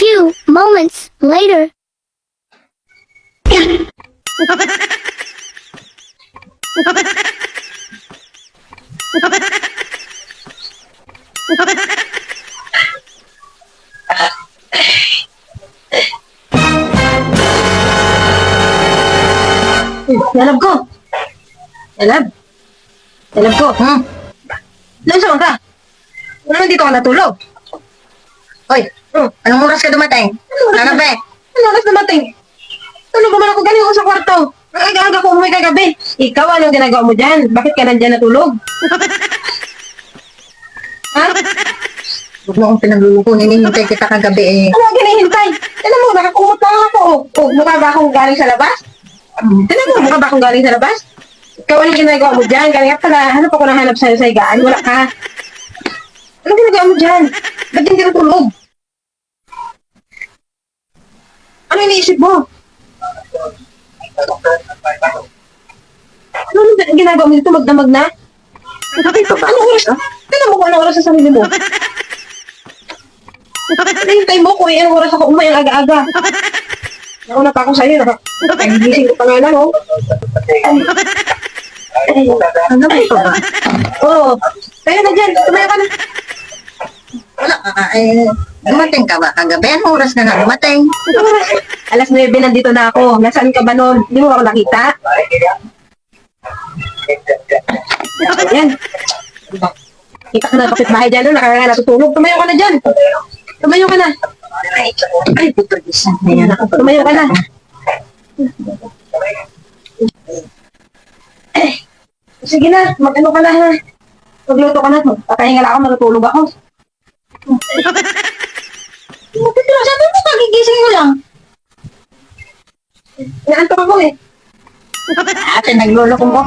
Few moments later. Yalab ko. Yalab. Yalab ko. Saan ka? Ano dito ka natulog? Hoy, anong oras ka dumating? Ano ba? Ano oras dumating? Tulog naman ako galing ako sa kwarto. Ang aga-aga ko umuwi kagabi. Ikaw, anong ginagawa mo dyan? Bakit ka nandyan natulog? Ha? Huwag mo akong pinagluluko. Hinihintay kita kagabi eh. Ano ang ginihintay? Tignan mo, nakakumot lang ako. Mukha ba akong galing sa labas? Tignan mo, mukha ba akong galing sa labas? Ikaw, anong ginagawa mo dyan? Galing ka pala, hanap ako nahanap sa'yo sa higaan. Wala ka. Anong ginagawa mo dyan? Ba't hindi ka tulog? Ano iniisip mo? Ano ang ginagawa mo dito? Magdamag na? Anong oras? Tignan mo kung anong oras sa sarili mo. Hintay mo kung anong oras ako umay ang aga-aga. Nauna pa ako sa'yo. Nagigising ko pa nga lang, oh. Ano ba ito ba? Oo. Kaya na dyan. Tumaya ka na. Wala ka eh. Dumating ka ba kagabi? Anong oras ka na dumating? Anong oras? Alas 9 nandito na ako. Nasaan ka ba noon? Hindi mo ako nakita? Ayan. Kita ka na kapit bahay dyan. No? Natutulog. Tumayo ka na dyan. Tumayo ka na. Ay, puto isa na yan ako. Tumayo ka na. Sige na. Mag-ano ka na ha. Magluto ka na. Patahinga lang ako. Matutulog ako. Sabi mo, kagigising mo lang. Inaantok ako eh. Ate, nagluloko ko.